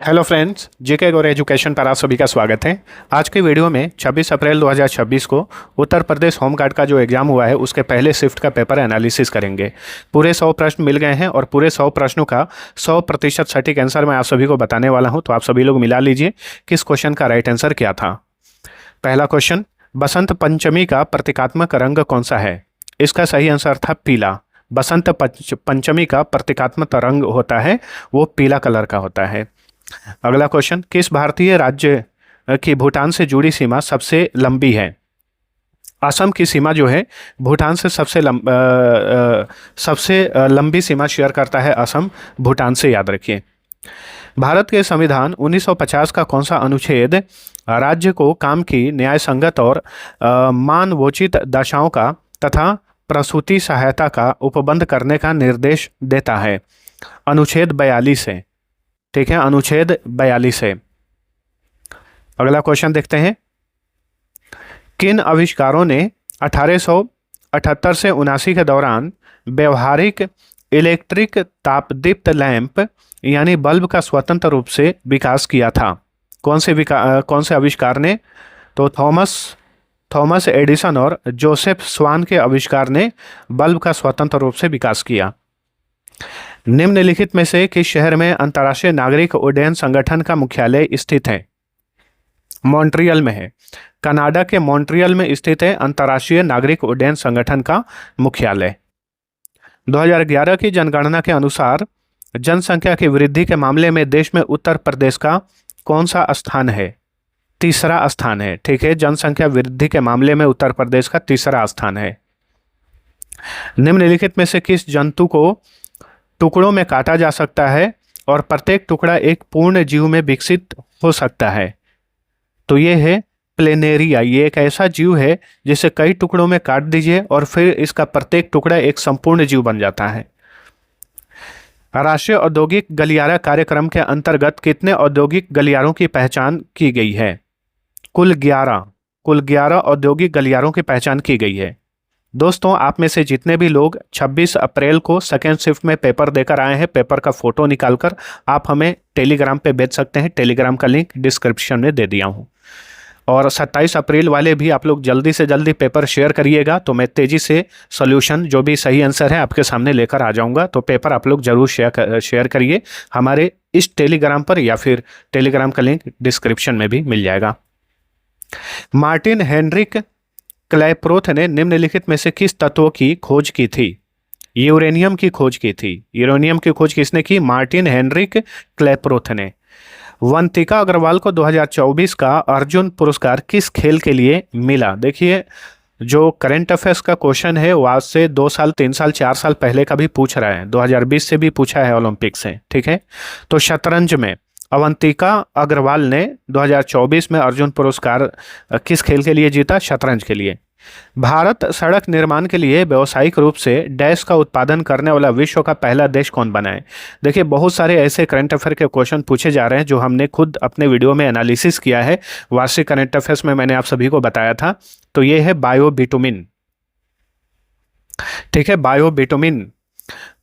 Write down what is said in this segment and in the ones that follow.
Hello friends, जेके गौर education पर आप सभी का स्वागत है। आज की वीडियो में 26 अप्रैल 2026 को उत्तर प्रदेश होम गार्ड का जो एग्ज़ाम हुआ है उसके पहले शिफ्ट का पेपर एनालिसिस करेंगे। पूरे 100 प्रश्न मिल गए हैं और पूरे 100 प्रश्नों का 100% सटीक आंसर मैं आप सभी को बताने वाला हूं। तो आप सभी लोग मिला लीजिए किस क्वेश्चन का राइट आंसर क्या था। पहला क्वेश्चन, बसंत पंचमी का प्रतीकात्मक रंग कौन सा है? इसका सही आंसर था पीला। बसंत पंचमी का प्रतीकात्मक रंग होता है वो पीला कलर का होता है। अगला क्वेश्चन, किस भारतीय राज्य की भूटान से जुड़ी सीमा सबसे लंबी है? असम की सीमा जो है भूटान से सबसे लंबी सीमा शेयर करता है असम भूटान से, याद रखिए। भारत के संविधान 1950 का कौन सा अनुच्छेद राज्य को काम की न्याय संगत और मानवोचित दशाओं का तथा प्रसूति सहायता का उपबंध करने का निर्देश देता है? अनुच्छेद 42 है। ठीक है, अनुच्छेद 42 है। अगला क्वेश्चन देखते हैं, किन आविष्कारों ने 1878 से 79 के दौरान व्यवहारिक इलेक्ट्रिक तापदीप्त लैंप यानी बल्ब का स्वतंत्र रूप से विकास किया था? कौन से आविष्कार ने? तो थॉमस एडिसन और जोसेफ स्वान के आविष्कार ने बल्ब का स्वतंत्र रूप से विकास किया। निम्नलिखित में से किस शहर में अंतर्राष्ट्रीय नागरिक उड्डयन संगठन का मुख्यालय स्थित है? मॉन्ट्रियल में है। कनाडा के मॉन्ट्रियल में स्थित है अंतर्राष्ट्रीय नागरिक उड्डयन संगठन का मुख्यालय। 2011 की जनगणना के अनुसार जनसंख्या की वृद्धि के मामले में देश में उत्तर प्रदेश का कौन सा स्थान है? तीसरा स्थान है। ठीक है, जनसंख्या वृद्धि के मामले में उत्तर प्रदेश का तीसरा स्थान है। निम्नलिखित में से किस जंतु को टुकड़ों में काटा जा सकता है और प्रत्येक टुकड़ा एक पूर्ण जीव में विकसित हो सकता है? तो ये है प्लेनेरिया। ये एक ऐसा जीव है जिसे कई टुकड़ों में काट दीजिए और फिर इसका प्रत्येक टुकड़ा एक संपूर्ण जीव बन जाता है। राष्ट्रीय औद्योगिक गलियारा कार्यक्रम के अंतर्गत कितने औद्योगिक गलियारों की पहचान की गई है? कुल 11 औद्योगिक गलियारों की पहचान की गई है। दोस्तों, आप में से जितने भी लोग 26 अप्रैल को सेकेंड शिफ्ट में पेपर देकर आए हैं, पेपर का फोटो निकालकर आप हमें टेलीग्राम पे भेज सकते हैं। टेलीग्राम का लिंक डिस्क्रिप्शन में दे दिया हूं। और 27 अप्रैल वाले भी आप लोग जल्दी से जल्दी पेपर शेयर करिएगा, तो मैं तेज़ी से सॉल्यूशन जो भी सही आंसर है आपके सामने लेकर आ जाऊंगा। तो पेपर आप लोग जरूर शेयर करिए हमारे इस टेलीग्राम पर, या फिर टेलीग्राम का लिंक डिस्क्रिप्शन में भी मिल जाएगा। मार्टिन हेनरिक क्लैपरोथ ने निम्नलिखित में से किस तत्व की खोज की थी? यूरेनियम की खोज की थी। यूरेनियम की खोज किसने की? मार्टिन हेनरिक क्लैपरोथ ने। वंतिका अग्रवाल को 2024 का अर्जुन पुरस्कार किस खेल के लिए मिला? देखिए, जो करंट अफेयर्स का क्वेश्चन है वो आज से 2 साल 3 साल 4 साल पहले का भी पूछ रहा है, 2020 से भी पूछा है ओलंपिक से। ठीक है, तो शतरंज में अवंतिका अग्रवाल ने 2024 में अर्जुन पुरस्कार किस खेल के लिए जीता? शतरंज के लिए। भारत सड़क निर्माण के लिए व्यावसायिक रूप से डैश का उत्पादन करने वाला विश्व का पहला देश कौन बना है? देखिए, बहुत सारे ऐसे करंट अफेयर के क्वेश्चन पूछे जा रहे हैं जो हमने खुद अपने वीडियो में एनालिसिस किया है। वार्षिक करंट अफेयर्स में मैंने आप सभी को बताया था। तो ये है बायो बिटुमिन। ठीक है, बायो बिटुमिन।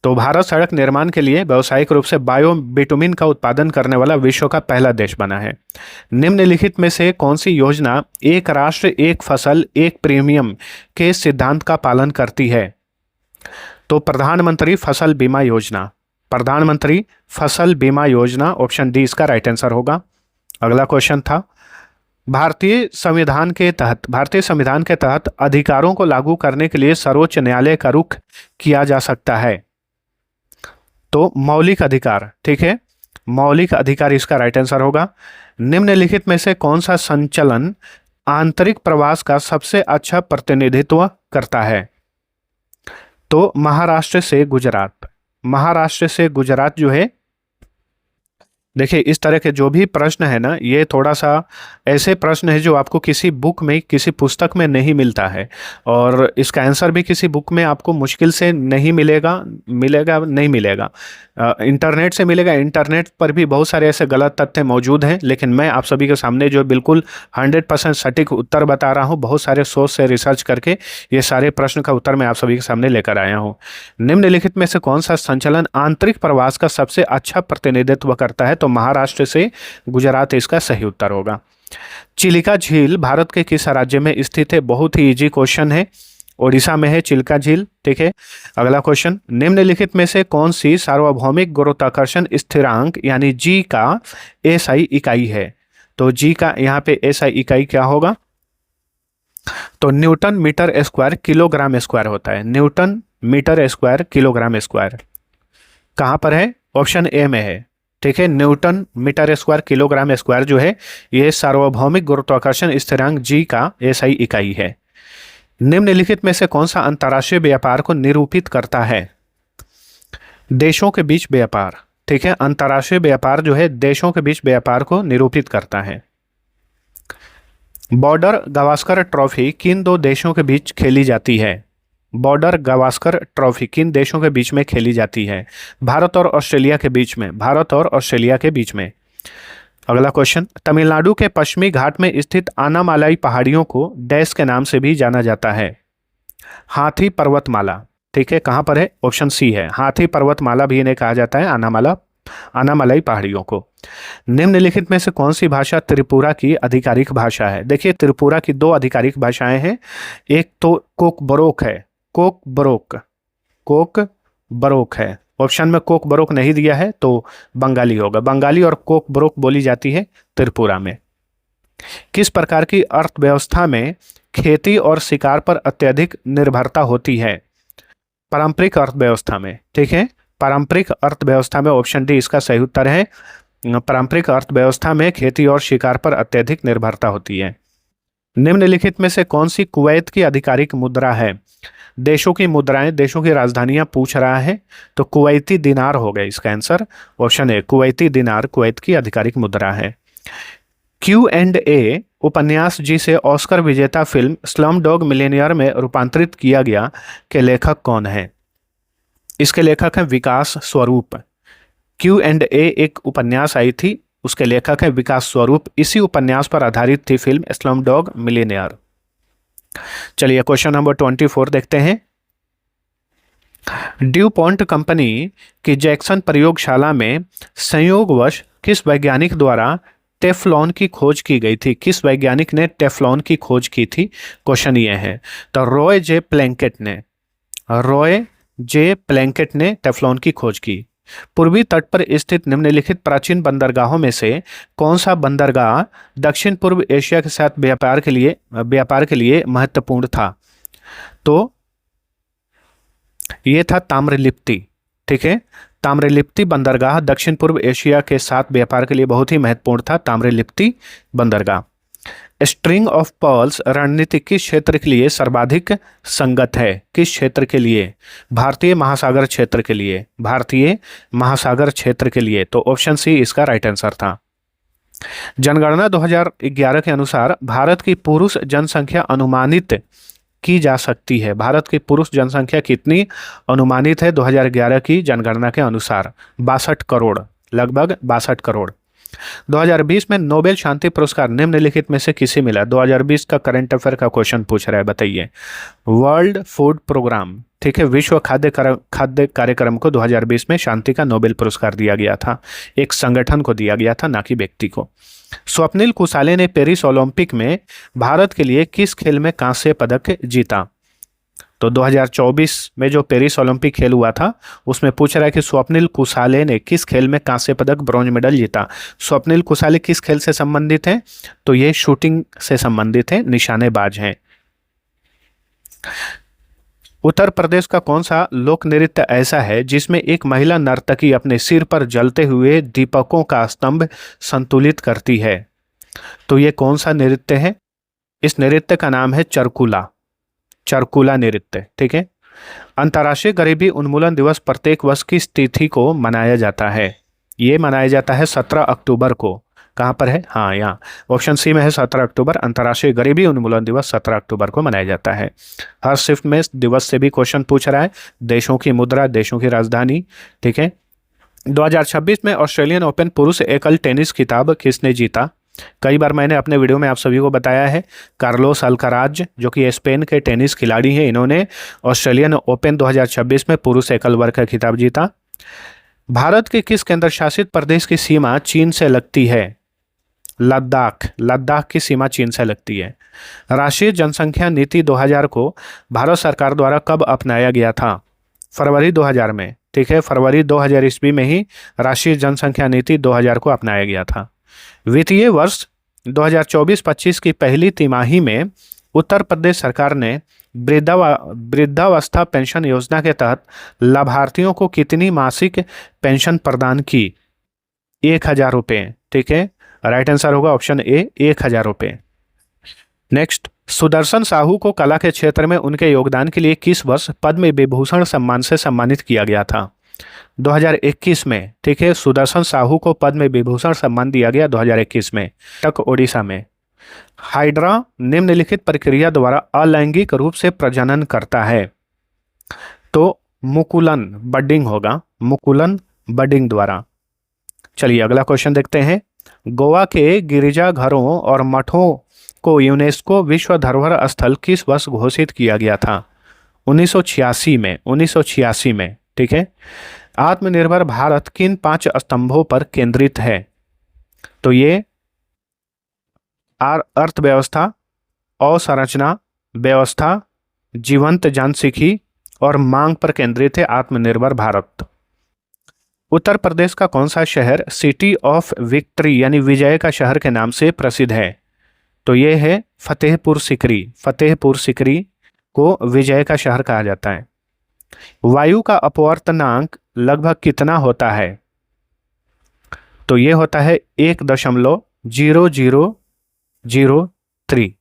तो भारत सड़क निर्माण के लिए व्यावसायिक रूप से बायो बिटुमिन का उत्पादन करने वाला विश्व का पहला देश बना है। निम्नलिखित में से कौन सी योजना एक राष्ट्र एक फसल एक प्रीमियम के सिद्धांत का पालन करती है? तो प्रधानमंत्री फसल बीमा योजना। प्रधानमंत्री फसल बीमा योजना, ऑप्शन डी इसका राइट आंसर होगा। अगला क्वेश्चन था, भारतीय संविधान के तहत अधिकारों को लागू करने के लिए सर्वोच्च न्यायालय का रुख किया जा सकता है? तो मौलिक अधिकार। ठीक है, मौलिक अधिकार इसका राइट आंसर होगा। निम्नलिखित में से कौन सा संचलन आंतरिक प्रवास का सबसे अच्छा प्रतिनिधित्व करता है? तो महाराष्ट्र से गुजरात। महाराष्ट्र से गुजरात जो है, देखिए इस तरह के जो भी प्रश्न है ना, ये थोड़ा सा ऐसे प्रश्न है जो आपको किसी बुक में किसी पुस्तक में नहीं मिलता है, और इसका आंसर भी किसी बुक में आपको मुश्किल से नहीं मिलेगा। इंटरनेट से मिलेगा। इंटरनेट पर भी बहुत सारे ऐसे गलत तथ्य मौजूद हैं, लेकिन मैं आप सभी के सामने जो बिल्कुल 100% सटीक उत्तर बता रहा हूँ। बहुत सारे सोर्स से रिसर्च करके ये सारे प्रश्न का उत्तर मैं आप सभी के सामने लेकर आया हूँ। निम्नलिखित में से कौन सा संचलन आंतरिक प्रवास का सबसे अच्छा प्रतिनिधित्व करता है? तो महाराष्ट्र से गुजरात इसका सही उत्तर होगा। चिलिका झील भारत के किस राज्य में स्थित है? बहुत ही इजी क्वेश्चन है, ओडिशा में है चिल्का झील। ठीक है, अगला क्वेश्चन, निम्नलिखित में से कौन सी सार्वभौमिक गुरुत्वाकर्षण स्थिरांक यानी जी का एसआई इकाई है? तो जी का यहाँ पे एसआई इकाई क्या होगा? तो newton metre square kilogram square होता है। Newton metre square kilogram square कहाँ पर है? ऑप्शन ए में है। ठीक है, newton metre square kilogram square जो है ये सार्वभौमिक गुरुत्वाकर्षण स्थिरांक जी का एसआई इकाई है। निम्नलिखित में से कौन सा अंतर्राष्ट्रीय व्यापार को निरूपित करता है? देशों के बीच व्यापार। ठीक है, अंतर्राष्ट्रीय व्यापार जो है देशों के बीच व्यापार को निरूपित करता है। बॉर्डर गावस्कर ट्रॉफी किन दो देशों के बीच खेली जाती है? बॉर्डर गावस्कर ट्रॉफी किन देशों के बीच में खेली जाती है? भारत और ऑस्ट्रेलिया के बीच में। भारत और ऑस्ट्रेलिया के बीच में। अगला क्वेश्चन, तमिलनाडु के पश्चिमी घाट में स्थित आनामालाई पहाड़ियों को डैश के नाम से भी जाना जाता है? हाथी पर्वतमाला। ठीक है, कहाँ पर है? ऑप्शन सी है, हाथी पर्वतमाला भी इन्हें कहा जाता है, आनामालाई पहाड़ियों को। निम्नलिखित में से कौन सी भाषा त्रिपुरा की आधिकारिक भाषा है? देखिए, त्रिपुरा की दो आधिकारिक भाषाएं हैं, एक तो कोकबरोक है, कोक बरोक है। ऑप्शन में कोक बरोक नहीं दिया है तो बंगाली होगा। बंगाली और कोक बरोक बोली जाती है त्रिपुरा में। किस प्रकार की अर्थव्यवस्था में खेती और शिकार पर अत्यधिक निर्भरता होती है? पारंपरिक अर्थव्यवस्था में। ठीक है, पारंपरिक अर्थव्यवस्था में ऑप्शन डी इसका सही उत्तर है। पारंपरिक अर्थव्यवस्था में खेती और शिकार पर अत्यधिक निर्भरता होती है। निम्नलिखित में से कौन सी कुवैत की आधिकारिक मुद्रा है? देशों की मुद्राएं, देशों की राजधानियां पूछ रहा है तो कुवैती दिनार हो गया इसका आंसर। ऑप्शन ए, कुवैती दिनार कुवैत की आधिकारिक मुद्रा है। Q&A उपन्यास जिसे ऑस्कर विजेता फिल्म स्लम डॉग मिलियनेयर में रूपांतरित किया गया के लेखक कौन है? इसके लेखक हैं विकास स्वरूप। Q&A एक उपन्यास आई थी, उसके लेखक हैं विकास स्वरूप। इसी उपन्यास पर आधारित थी फिल्म स्लम डॉग मिलियनेयर। चलिए क्वेश्चन नंबर 24 देखते हैं। ड्यू पॉन्ट कंपनी की जैक्सन प्रयोगशाला में संयोगवश किस वैज्ञानिक द्वारा टेफ्लॉन की खोज की गई थी? किस वैज्ञानिक ने टेफ्लॉन की खोज की थी? क्वेश्चन ये है। तो रॉय जे प्लैंकेट ने टेफ्लॉन की खोज की। पूर्वी तट पर स्थित निम्नलिखित प्राचीन बंदरगाहों में से कौन सा बंदरगाह दक्षिण पूर्व एशिया के साथ व्यापार के लिए महत्वपूर्ण था? तो ये था ताम्रलिप्ति। ठीक है, ताम्रलिप्ति बंदरगाह दक्षिण पूर्व एशिया के साथ व्यापार के लिए बहुत ही महत्वपूर्ण था, ताम्रलिप्ति बंदरगाह। स्ट्रिंग ऑफ पर्ल्स रणनीति किस क्षेत्र के लिए सर्वाधिक संगत है? किस क्षेत्र के लिए? भारतीय महासागर क्षेत्र के लिए। भारतीय महासागर क्षेत्र के लिए। तो ऑप्शन सी इसका राइट आंसर था। जनगणना 2011 के अनुसार भारत की पुरुष जनसंख्या अनुमानित की जा सकती है। भारत की पुरुष जनसंख्या कितनी अनुमानित है 2011 की जनगणना के अनुसार? 62 करोड़, लगभग 62 करोड़। 2020 में नोबेल शांति पुरस्कार निम्नलिखित में से किसे मिला? 2020 का करंट अफेयर का क्वेश्चन पूछ रहा है, बताइए। World food programme. ठीक है, विश्व खाद्य कार्यक्रम को 2020 में शांति का नोबेल पुरस्कार दिया गया था। एक संगठन को दिया गया था, ना कि व्यक्ति को। स्वप्निल कुसाले ने पेरिस ओलंपिक में भारत के लिए किस खेल में कांस्य पदक जीता? तो 2024 में जो पेरिस ओलंपिक खेल हुआ था उसमें पूछ रहा है कि स्वप्निल कुसाले ने किस खेल में कांस्य पदक, ब्रॉन्ज मेडल जीता। स्वप्निल कुसाले किस खेल से संबंधित हैं? तो ये शूटिंग से संबंधित है, निशानेबाज हैं। उत्तर प्रदेश का कौन सा लोक नृत्य ऐसा है जिसमें एक महिला नर्तकी अपने सिर पर जलते हुए दीपकों का स्तंभ संतुलित करती है? तो ये कौन सा नृत्य है? इस नृत्य का नाम है चरकुला नृत्य। ठीक है, अंतर्राष्ट्रीय गरीबी उन्मूलन दिवस प्रत्येक वर्ष किस तिथि को मनाया जाता है? ये मनाया जाता है 17 अक्टूबर को। कहाँ पर है? हाँ, यहाँ ऑप्शन सी में है 17 अक्टूबर। अंतर्राष्ट्रीय गरीबी उन्मूलन दिवस 17 अक्टूबर को मनाया जाता है। हर शिफ्ट में दिवस से भी क्वेश्चन पूछ रहा है, देशों की मुद्रा, देशों की राजधानी। ठीक है, 2026 में ऑस्ट्रेलियन ओपन पुरुष एकल टेनिस खिताब किसने जीता? कई बार मैंने अपने वीडियो में आप सभी को बताया है, कार्लोस अल्काराज जो कि स्पेन के टेनिस खिलाड़ी हैं, इन्होंने ऑस्ट्रेलियन ओपन 2026 में पुरुष एकल वर्ग का खिताब जीता। भारत के किस केंद्र शासित प्रदेश की सीमा चीन से लगती है? लद्दाख। लद्दाख की सीमा चीन से लगती है। राष्ट्रीय जनसंख्या नीति 2000 को भारत सरकार द्वारा कब अपनाया गया था? फरवरी 2000 में। ठीक है, फरवरी 2000 ईस्वी में ही राष्ट्रीय जनसंख्या नीति 2000 को अपनाया गया था। वित्तीय वर्ष 2024-25 की पहली तिमाही में उत्तर प्रदेश सरकार ने वृद्धावस्था पेंशन योजना के तहत लाभार्थियों को कितनी मासिक पेंशन प्रदान की? 1000 रुपये। ठीक है, राइट आंसर होगा ऑप्शन ए, 1000 रुपये। नेक्स्ट, सुदर्शन साहू को कला के क्षेत्र में उनके योगदान के लिए किस वर्ष पद्म विभूषण सम्मान से सम्मानित किया गया था? 2021 में। ठीक है, सुदर्शन साहू को पद्म विभूषण सम्मान दिया गया 2021 में, तक ओडिशा में। हाइड्रा निम्नलिखित प्रक्रिया द्वारा अलैंगिक रूप से प्रजनन करता है? तो मुकुलन बडिंग होगा, मुकुलन बडिंग द्वारा। चलिए अगला क्वेश्चन देखते हैं। गोवा के गिरिजाघरों और मठों को यूनेस्को विश्व धरोहर स्थल किस वर्ष घोषित किया गया था? 1986 में। 1986 में। ठीक है, आत्मनिर्भर भारत किन 5 स्तंभों पर केंद्रित है? तो ये अर्थव्यवस्था, अवसंरचना व्यवस्था, जीवंत जनसांख्यिकी और मांग पर केंद्रित है आत्मनिर्भर भारत। उत्तर प्रदेश का कौन सा शहर सिटी ऑफ विक्ट्री यानी विजय का शहर के नाम से प्रसिद्ध है? तो ये है फतेहपुर सिकरी। फतेहपुर सिकरी को विजय का शहर कहा जाता है। वायु का अपवर्तनांक लगभग कितना होता है? तो ये होता है 1.0003।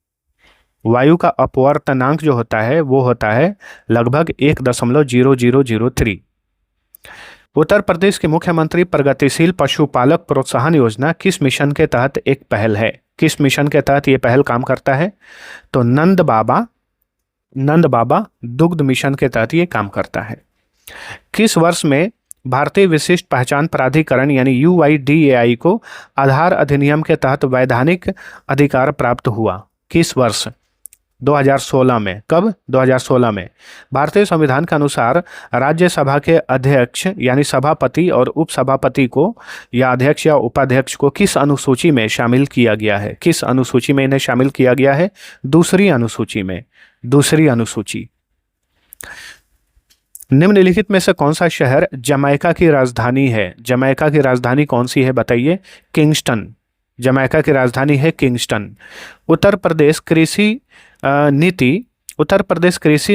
वायु का अपवर्तनांक जो होता है वो होता है लगभग 1.0003। उत्तर प्रदेश के मुख्यमंत्री प्रगतिशील पशुपालक प्रोत्साहन योजना किस मिशन के तहत एक पहल है? किस मिशन के तहत ये पहल काम करता है? तो नंद बाबा दुग्ध मिशन के तहत ये काम करता है। किस वर्ष में भारतीय विशिष्ट पहचान प्राधिकरण यानी UIDAI को आधार अधिनियम के तहत वैधानिक अधिकार प्राप्त हुआ? किस वर्ष? 2016 में। कब? 2016 में। भारतीय संविधान के अनुसार राज्यसभा के अध्यक्ष यानी सभापति और उपसभापति को या अध्यक्ष या उपाध्यक्ष को किस अनुसूची में शामिल किया गया है? किस अनुसूची में इन्हें शामिल किया गया है? दूसरी अनुसूची में। दूसरी अनुसूची। निम्नलिखित में से कौन सा शहर जमैका की राजधानी है? जमैका की राजधानी कौन सी है बताइए? किंगस्टन। जमैका की राजधानी है किंगस्टन। उत्तर प्रदेश कृषि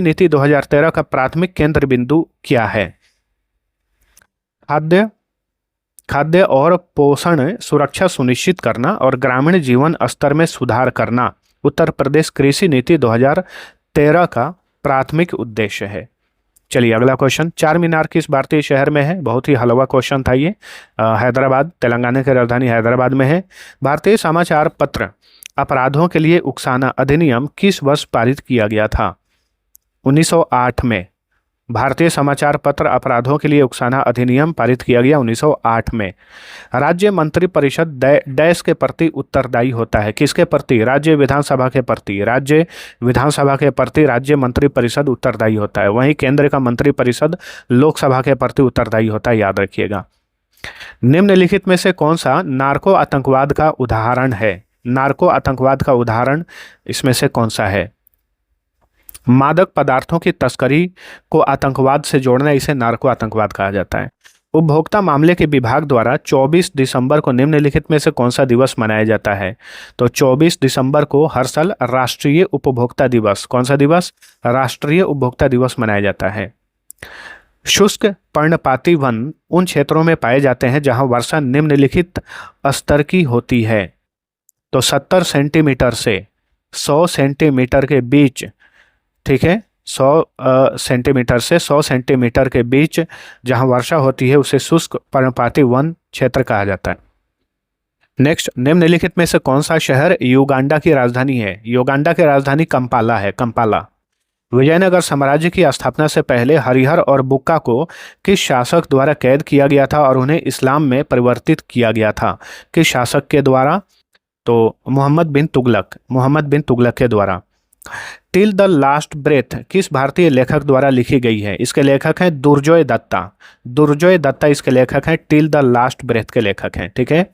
नीति 2013 का प्राथमिक केंद्र बिंदु क्या है? खाद्य और पोषण सुरक्षा सुनिश्चित करना और ग्रामीण जीवन स्तर में सुधार करना उत्तर प्रदेश कृषि नीति 2013 का प्राथमिक उद्देश्य है। चलिए अगला क्वेश्चन। चार मीनार किस भारतीय शहर में है? बहुत ही हलवा क्वेश्चन था ये। हैदराबाद, तेलंगाना की राजधानी हैदराबाद में है। भारतीय समाचार पत्र अपराधों के लिए उकसाना अधिनियम किस वर्ष पारित किया गया था? 1908 में। भारतीय समाचार पत्र अपराधों के लिए उकसाना अधिनियम पारित किया गया 1908 में। राज्य मंत्रिपरिषद डैश के प्रति उत्तरदायी होता है? किसके प्रति? राज्य विधानसभा के प्रति। राज्य विधानसभा के प्रति राज्य मंत्रिपरिषद उत्तरदायी होता है। वहीं केंद्र का मंत्रिपरिषद लोकसभा के प्रति उत्तरदायी होता है, याद रखिएगा। निम्नलिखित में से कौन सा नार्को आतंकवाद का उदाहरण है? नार्को आतंकवाद का उदाहरण इसमें से कौन सा है? मादक पदार्थों की तस्करी को आतंकवाद से जोड़ना, इसे नार्को आतंकवाद कहा जाता है। उपभोक्ता मामले के विभाग द्वारा 24 दिसंबर को निम्नलिखित में से कौन सा दिवस मनाया जाता है? तो 24 दिसंबर को हर साल राष्ट्रीय उपभोक्ता दिवस, कौन सा दिवस? राष्ट्रीय उपभोक्ता दिवस मनाया जाता है। शुष्क पर्णपाती वन उन क्षेत्रों में पाए जाते हैं जहां वर्षा निम्नलिखित स्तर की होती है। तो 70 सेंटीमीटर से 100 सेंटीमीटर के बीच, ठीक है, 100 सेंटीमीटर से 100 सेंटीमीटर के बीच जहां वर्षा होती है उसे शुष्क पर्णपाती वन क्षेत्र कहा जाता है। नेक्स्ट, निम्नलिखित में से कौन सा शहर युगांडा की राजधानी है? युगांडा की राजधानी कंपाला है, कंपाला। विजयनगर साम्राज्य की स्थापना से पहले हरिहर और बुक्का को किस शासक द्वारा कैद किया गया था और उन्हें इस्लाम में परिवर्तित किया गया था? किस शासक के द्वारा? तो मोहम्मद बिन तुगलक के द्वारा। टिल द लास्ट ब्रेथ किस भारतीय लेखक द्वारा लिखी गई है? इसके लेखक हैं दुर्जोय दत्ता। दुर्जोय दत्ता इसके लेखक हैं, टिल द लास्ट ब्रेथ के लेखक हैं। ठीक है।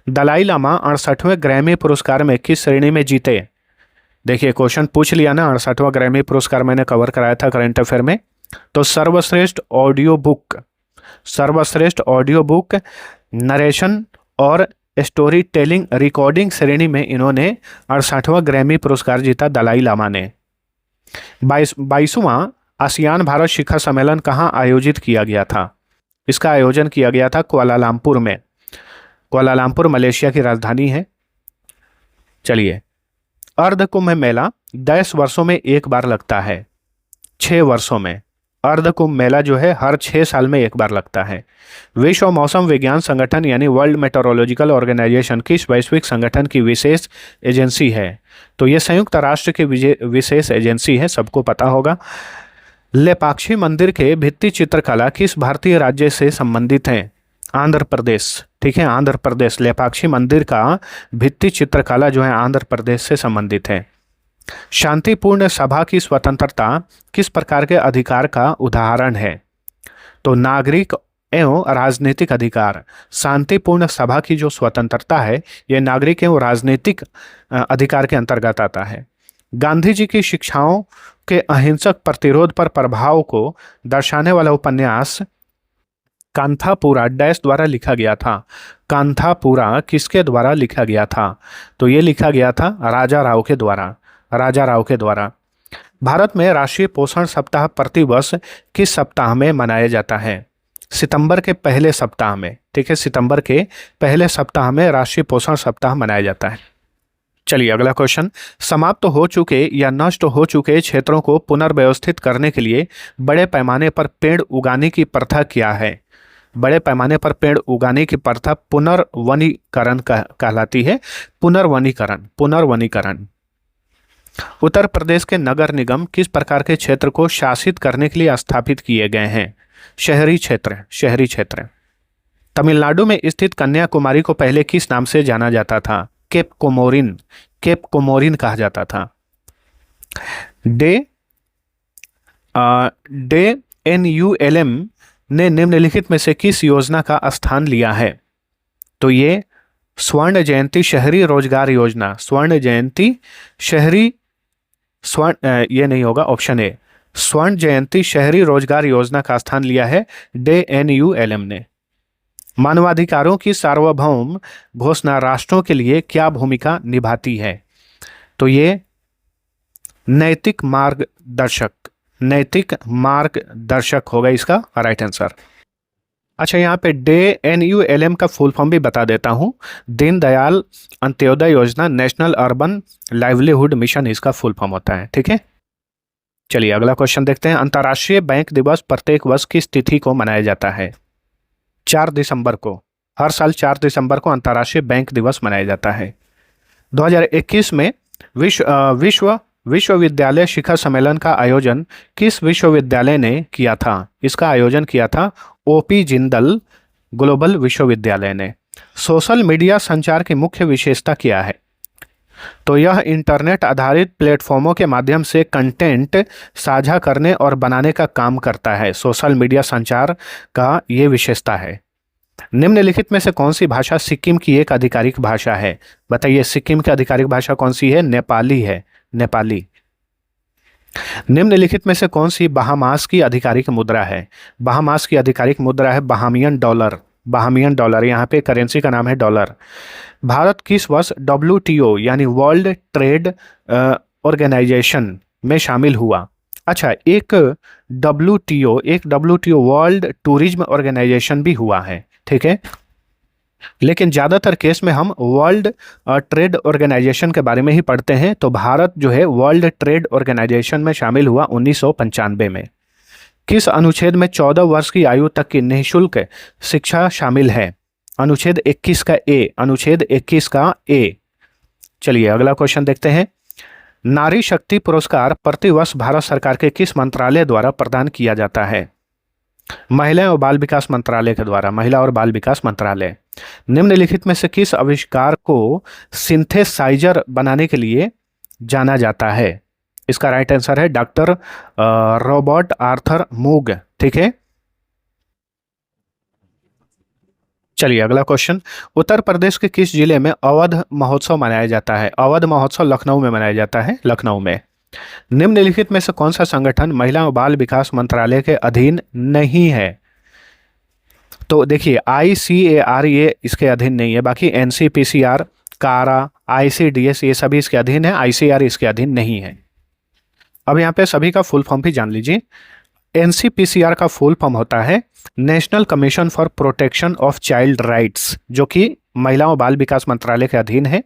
दलाई लामा 68वें ग्रैमी पुरस्कार में किस श्रेणी में जीते? देखिए क्वेश्चन पूछ लिया ना, 68वां ग्रैमी पुरस्कार मैंने कवर कराया था करंट अफेयर में। तो सर्वश्रेष्ठ ऑडियो बुक, सर्वश्रेष्ठ ऑडियो बुक, नरेशन और स्टोरी टेलिंग रिकॉर्डिंग श्रेणी में इन्होंने 68वां ग्रैमी पुरस्कार जीता, दलाई लामा ने। 22वां आसियान भारत शिखर सम्मेलन कहाँ आयोजित किया गया था? इसका आयोजन किया गया था कुआलालंपुर में। कुआलालंपुर मलेशिया की राजधानी है। चलिए, अर्ध कुंभ मेला 10 वर्षों में एक बार लगता है, 6 वर्षों में। अर्ध कुंभ मेला जो है हर 6 साल में एक बार लगता है। विश्व मौसम विज्ञान संगठन यानी वर्ल्ड मेट्रोलॉजिकल ऑर्गेनाइजेशन किस वैश्विक संगठन की विशेष एजेंसी है? तो ये संयुक्त राष्ट्र की विशेष एजेंसी है, सबको पता होगा। लेपाक्षी मंदिर के भित्ति चित्रकला किस भारतीय राज्य से संबंधित है? आंध्र प्रदेश। ठीक है, आंध्र प्रदेश। लेपाक्षी मंदिर का भित्ति चित्रकला जो है आंध्र प्रदेश से संबंधित है। शांतिपूर्ण सभा की स्वतंत्रता किस प्रकार के अधिकार का उदाहरण है? तो नागरिक एवं राजनीतिक अधिकार। शांतिपूर्ण सभा की जो स्वतंत्रता है यह नागरिक एवं राजनीतिक अधिकार के अंतर्गत आता है। गांधी जी की शिक्षाओं के अहिंसक प्रतिरोध पर प्रभाव को दर्शाने वाला उपन्यास कांथापुरा डैश द्वारा लिखा गया था? कांथापुरा किसके द्वारा लिखा गया था? तो ये लिखा गया था राजा राव के द्वारा, राजा राव के द्वारा। भारत में राष्ट्रीय पोषण सप्ताह प्रतिवर्ष किस सप्ताह में मनाया जाता है? सितंबर के पहले सप्ताह में। ठीक है, सितंबर के पहले सप्ताह में राष्ट्रीय पोषण सप्ताह मनाया जाता है। चलिए अगला क्वेश्चन, समाप्त हो चुके या नष्ट हो चुके क्षेत्रों को पुनर्व्यवस्थित करने के लिए बड़े पैमाने पर पेड़ उगाने की प्रथा क्या है? बड़े पैमाने पर पेड़ उगाने की प्रथा पुनर्वनीकरण कहलाती है। पुनर्वनीकरण, पुनर्वनीकरण। उत्तर प्रदेश के नगर निगम किस प्रकार के क्षेत्र को शासित करने के लिए स्थापित किए गए हैं? शहरी क्षेत्र, शहरी क्षेत्र। तमिलनाडु में स्थित कन्याकुमारी को पहले किस नाम से जाना जाता था? केप कोमोरिन, केप कोमोरिन कहा जाता था। NULM ने निम्नलिखित में से किस योजना का स्थान लिया है? तो ये स्वर्ण जयंती शहरी रोजगार योजना, स्वर्ण जयंती शहरी ये नहीं होगा, ऑप्शन ए स्वर्ण जयंती शहरी रोजगार योजना का स्थान लिया है NULM ने। मानवाधिकारों की सार्वभौम घोषणा राष्ट्रों के लिए क्या भूमिका निभाती है? तो ये नैतिक मार्गदर्शक, नैतिक मार्गदर्शक होगा इसका राइट आंसर। अच्छा, यहाँ पे NULM का फुल फॉर्म भी बता देता हूँ। दीनदयाल अंत्योदय योजना, नेशनल अर्बन लाइवलीहुड मिशन इसका फुल फॉर्म होता है। ठीक है, चलिए अगला क्वेश्चन देखते हैं। अंतर्राष्ट्रीय बैंक दिवस प्रत्येक वर्ष किस तिथि को मनाया जाता है? 4 दिसंबर को। हर साल 4 दिसंबर को अंतर्राष्ट्रीय बैंक दिवस मनाया जाता है। 2021 में विश्वविद्यालय शिखर सम्मेलन का आयोजन किस विश्वविद्यालय ने किया था? इसका आयोजन किया था OP जिंदल ग्लोबल विश्वविद्यालय ने। सोशल मीडिया संचार की मुख्य विशेषता क्या है? तो यह इंटरनेट आधारित प्लेटफॉर्मों के माध्यम से कंटेंट साझा करने और बनाने का काम करता है। सोशल मीडिया संचार का ये विशेषता है। निम्नलिखित में से कौन सी भाषा सिक्किम की एक आधिकारिक भाषा है? बताइए, सिक्किम की आधिकारिक भाषा कौन सी है? नेपाली है, नेपाली। निम्नलिखित में से कौन सी बहामास की आधिकारिक मुद्रा है? बहामास की आधिकारिक मुद्रा है बहामियन डॉलर, बहामियन डॉलर। यहाँ पे करेंसी का नाम है डॉलर। भारत किस वर्ष WTO यानी वर्ल्ड ट्रेड ऑर्गेनाइजेशन में शामिल हुआ? अच्छा, एक WTO वर्ल्ड टूरिज्म ऑर्गेनाइजेशन भी हुआ है। ठीक है, लेकिन ज़्यादातर केस में हम वर्ल्ड ट्रेड ऑर्गेनाइजेशन के बारे में ही पढ़ते हैं। तो भारत जो है वर्ल्ड ट्रेड ऑर्गेनाइजेशन में शामिल हुआ 1995 में। किस अनुच्छेद में 14 वर्ष की आयु तक की निःशुल्क शिक्षा शामिल है? अनुच्छेद 21 का ए, अनुच्छेद 21 का ए। चलिए अगला क्वेश्चन देखते हैं। नारी शक्ति पुरस्कार प्रतिवर्ष भारत सरकार के किस मंत्रालय द्वारा प्रदान किया जाता है? महिला और बाल विकास मंत्रालय के द्वारा, महिला और बाल विकास मंत्रालय। निम्नलिखित में से किस आविष्कार को सिंथेसाइजर बनाने के लिए जाना जाता है? इसका राइट आंसर है डॉक्टर रॉबर्ट आर्थर मूग। ठीक है, चलिए अगला क्वेश्चन। उत्तर प्रदेश के किस जिले में अवध महोत्सव मनाया जाता है? अवध महोत्सव लखनऊ में मनाया जाता है, लखनऊ में। निम्नलिखित में से कौन सा संगठन महिला और बाल विकास मंत्रालय के अधीन नहीं है? तो देखिए ICAR ये इसके अधीन नहीं है, बाकी NCPCR, कारा, ICDS ये सभी इसके अधीन है, ICAR इसके अधीन नहीं है। अब यहाँ पे सभी का फुल फॉर्म भी जान लीजिए। NCPCR का फुल फॉर्म होता है national commission for protection of child rights, जो कि महिला और बाल विकास मंत्रालय के अधीन है।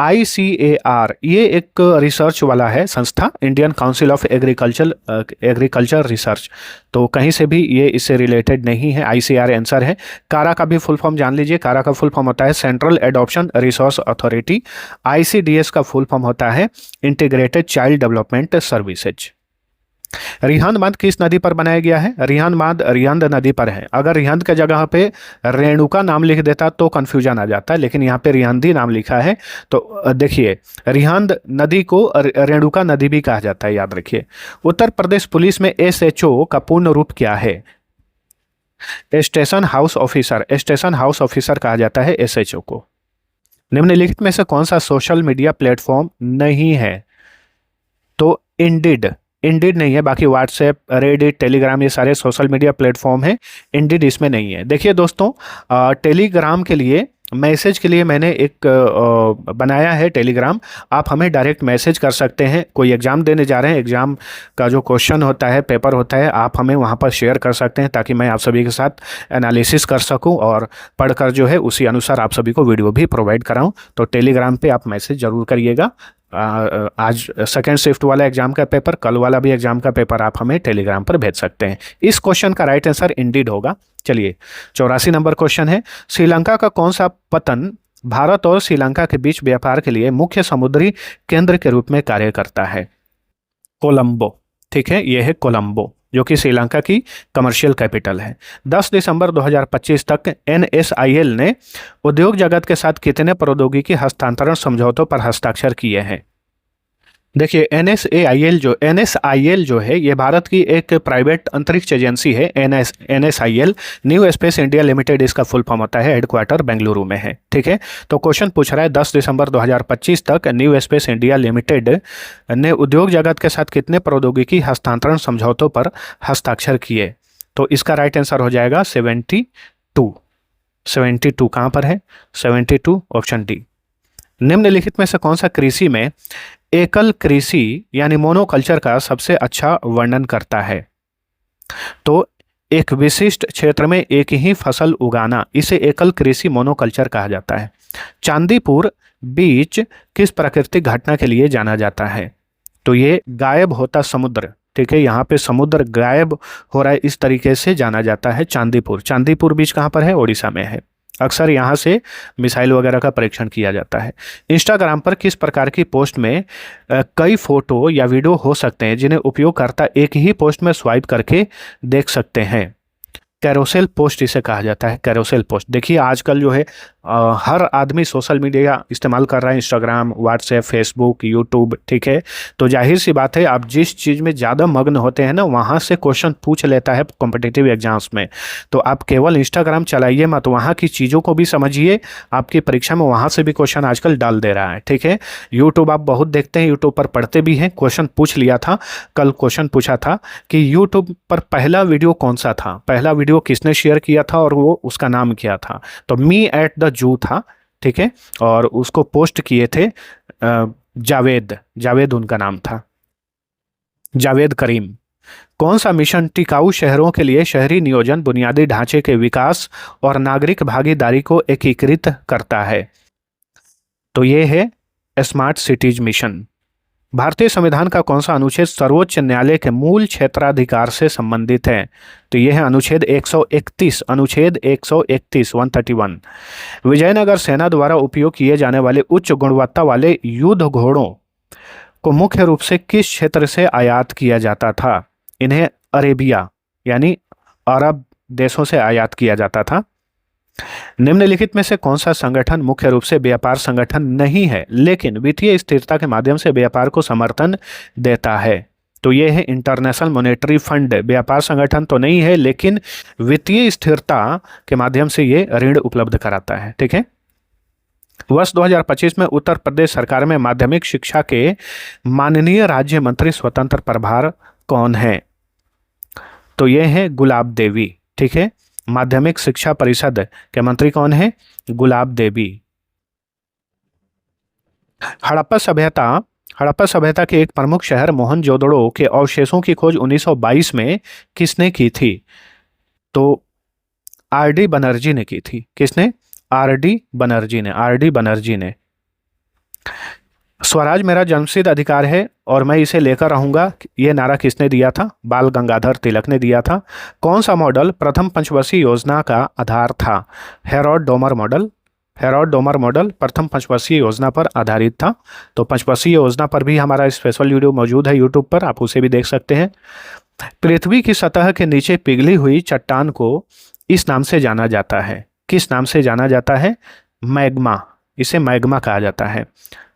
ICAR ये एक रिसर्च वाला है संस्था, Indian council of agriculture research, तो कहीं से भी ये इससे रिलेटेड नहीं है। ICAR आंसर है। कारा का भी फुल फॉर्म जान लीजिए। कारा का फुल फॉर्म होता है central adoption resource authority. ICDS का फुल फॉर्म होता है integrated child development services. Rihand बांध किस नदी पर बनाया गया है? रिहंद बांध रिहंद नदी पर है। अगर रिहंद के जगह पे रेणुका नाम लिख देता तो कंफ्यूजन आ जाता है, लेकिन यहाँ पे रिहंदी नाम लिखा है, तो देखिए रिहंद नदी को रेणुका नदी भी कहा जाता है, याद रखिए। उत्तर प्रदेश पुलिस में SHO का पूर्ण रूप क्या है? Station house officer, station house officer कहा जाता है SHO को। निम्नलिखित में से कौन सा सोशल मीडिया प्लेटफॉर्म नहीं है? तो इंडिड नहीं है, बाकी व्हाट्सएप, रेडिट, टेलीग्राम ये सारे सोशल मीडिया प्लेटफॉर्म हैं। इंडिड इसमें नहीं है। देखिए दोस्तों, टेलीग्राम के लिए, मैसेज के लिए मैंने एक बनाया है टेलीग्राम। आप हमें डायरेक्ट मैसेज कर सकते हैं। कोई एग्ज़ाम देने जा रहे हैं, एग्ज़ाम का जो क्वेश्चन होता है, पेपर होता है, आप हमें वहाँ पर शेयर कर सकते हैं, ताकि मैं आप सभी के साथ एनालिसिस कर सकूँ और पढ़कर जो है उसी अनुसार आप सभी को वीडियो भी प्रोवाइड कराऊँ। तो टेलीग्राम पे आप मैसेज ज़रूर करिएगा। आज सेकेंड शिफ्ट वाला एग्जाम का पेपर, कल वाला भी एग्जाम का पेपर आप हमें टेलीग्राम पर भेज सकते हैं। इस क्वेश्चन का राइट आंसर इंडीड होगा। चलिए 84 नंबर क्वेश्चन है, श्रीलंका का कौन सा पतन भारत और श्रीलंका के बीच व्यापार के लिए मुख्य समुद्री केंद्र के रूप में कार्य करता है? कोलंबो। ठीक है, यह है कोलंबो, जो कि श्रीलंका की कमर्शियल कैपिटल है। 10 दिसंबर 2025 तक NSIL ने उद्योग जगत के साथ कितने प्रौद्योगिकी हस्तांतरण समझौतों पर हस्ताक्षर किए हैं? देखिए NSIL जो है ये भारत की एक प्राइवेट अंतरिक्ष एजेंसी है। NSIL new space India limited इसका फुल फॉर्म होता है, हेडक्वार्टर बेंगलुरु में है। ठीक है, तो क्वेश्चन पूछ रहा है 10 दिसंबर 2025 तक न्यू स्पेस इंडिया लिमिटेड ने उद्योग जगत के साथ कितने प्रौद्योगिकी हस्तांतरण समझौतों पर हस्ताक्षर किए? तो इसका राइट आंसर हो जाएगा 72। 72 कहाँ पर है? 72 ऑप्शन डी। निम्नलिखित में से कौन सा कृषि में एकल कृषि यानी मोनोकल्चर का सबसे अच्छा वर्णन करता है? तो एक विशिष्ट क्षेत्र में एक ही फसल उगाना, इसे एकल कृषि मोनोकल्चर कहा जाता है। चांदीपुर बीच किस प्राकृतिक घटना के लिए जाना जाता है? तो ये गायब होता समुद्र। ठीक है, यहाँ पे समुद्र गायब हो रहा है, इस तरीके से जाना जाता है चांदीपुर बीच कहाँ पर है? ओडिशा में है। अक्सर यहाँ से मिसाइल वगैरह का परीक्षण किया जाता है। इंस्टाग्राम पर किस प्रकार की पोस्ट में कई फोटो या वीडियो हो सकते हैं जिन्हें उपयोगकर्ता एक ही पोस्ट में स्वाइप करके देख सकते हैं? कैरोसेल पोस्ट इसे कहा जाता है, कैरोसेल पोस्ट। देखिए आजकल जो है हर आदमी सोशल मीडिया इस्तेमाल कर रहा है, इंस्टाग्राम, व्हाट्सएप, फेसबुक, यूट्यूब। ठीक है, तो जाहिर सी बात है आप जिस चीज़ में ज़्यादा मग्न होते हैं ना, वहाँ से क्वेश्चन पूछ लेता है कॉम्पिटिटिव एग्जाम्स में। तो आप केवल इंस्टाग्राम चलाइए मत, वहाँ की चीज़ों को भी समझिए, आपकी परीक्षा में वहाँ से भी क्वेश्चन आजकल डाल दे रहा है। ठीक है, यूट्यूब आप बहुत देखते हैं, यूट्यूब पर पढ़ते भी हैं। क्वेश्चन पूछ लिया था, कल क्वेश्चन पूछा था कि यूट्यूब पर पहला वीडियो कौन सा था, पहला वीडियो किसने शेयर किया था और वो उसका नाम क्या था? तो मी एट द जू था। ठीक है, और उसको पोस्ट किए थे जावेद उनका नाम था, जावेद करीम। कौन सा मिशन टिकाऊ शहरों के लिए शहरी नियोजन, बुनियादी ढांचे के विकास और नागरिक भागीदारी को एकीकृत करता है? तो ये है स्मार्ट सिटीज मिशन। भारतीय संविधान का कौन सा अनुच्छेद सर्वोच्च न्यायालय के मूल क्षेत्राधिकार से संबंधित है? तो यह है अनुच्छेद 131, अनुच्छेद 131, 131। विजयनगर सेना द्वारा उपयोग किए जाने वाले उच्च गुणवत्ता वाले युद्ध घोड़ों को मुख्य रूप से किस क्षेत्र से आयात किया जाता था? इन्हें अरेबिया यानी अरब देशों से आयात किया जाता था। निम्नलिखित में से कौन सा संगठन मुख्य रूप से व्यापार संगठन नहीं है लेकिन वित्तीय स्थिरता के माध्यम से व्यापार को समर्थन देता है? तो ये है इंटरनेशनल मॉनेटरी फंड। व्यापार संगठन तो नहीं है लेकिन वित्तीय स्थिरता के माध्यम से ये ऋण उपलब्ध कराता है। ठीक है। वर्ष 2025 में उत्तर प्रदेश सरकार में माध्यमिक शिक्षा के माननीय राज्य मंत्री स्वतंत्र प्रभार कौन है? तो ये है गुलाब देवी। ठीक है। माध्यमिक शिक्षा परिषद के मंत्री कौन है? गुलाब देवी। हड़प्पा सभ्यता के एक प्रमुख शहर मोहनजोदड़ो के अवशेषों की खोज 1922 में किसने की थी? तो आर.डी. बनर्जी ने की थी। किसने? आर.डी. बनर्जी ने। स्वराज मेरा जन्मसिद्ध अधिकार है और मैं इसे लेकर रहूंगा, ये नारा किसने दिया था? बाल गंगाधर तिलक ने दिया था। कौन सा मॉडल प्रथम पंचवर्षीय योजना का आधार था? हेरोड डोमर मॉडल प्रथम पंचवर्षीय योजना पर आधारित था। तो पंचवर्षीय योजना पर भी हमारा स्पेशल वीडियो मौजूद है यूट्यूब पर, आप उसे भी देख सकते हैं। पृथ्वी की सतह के नीचे पिघली हुई चट्टान को इस नाम से जाना जाता है। किस नाम से जाना जाता है? मैग्मा। इसे मैग्मा कहा जाता है।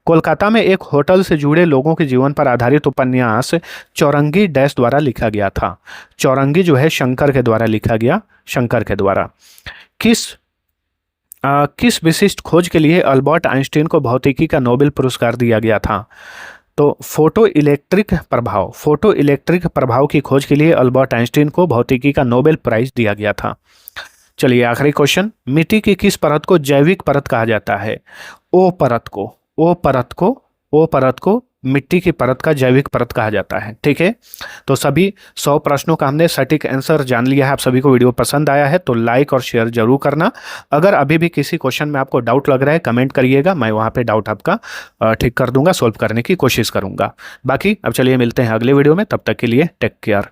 कोलकाता में एक होटल से जुड़े लोगों के जीवन पर आधारित उपन्यास चौरंगी डैश द्वारा लिखा गया था। चौरंगी जो है शंकर के द्वारा लिखा गया, शंकर के द्वारा। किस विशिष्ट खोज के लिए अल्बर्ट आइंस्टीन को भौतिकी का नोबेल पुरस्कार दिया गया था? तो फोटो इलेक्ट्रिक प्रभाव की खोज के लिए अल्बर्ट आइंस्टीन को भौतिकी का नोबेल प्राइज दिया गया था। चलिए आखिरी क्वेश्चन, मिट्टी की किस परत को जैविक परत कहा जाता है? ओ परत को मिट्टी की परत का जैविक परत कहा जाता है। ठीक है। तो सभी 100 प्रश्नों का हमने सटीक आंसर जान लिया है। आप सभी को वीडियो पसंद आया है तो लाइक और शेयर जरूर करना। अगर अभी भी किसी क्वेश्चन में आपको डाउट लग रहा है कमेंट करिएगा, मैं वहाँ पे डाउट आपका ठीक कर दूंगा, सोल्व करने की कोशिश करूंगा। बाकी अब चलिए मिलते हैं अगले वीडियो में, तब तक के लिए टेक केयर।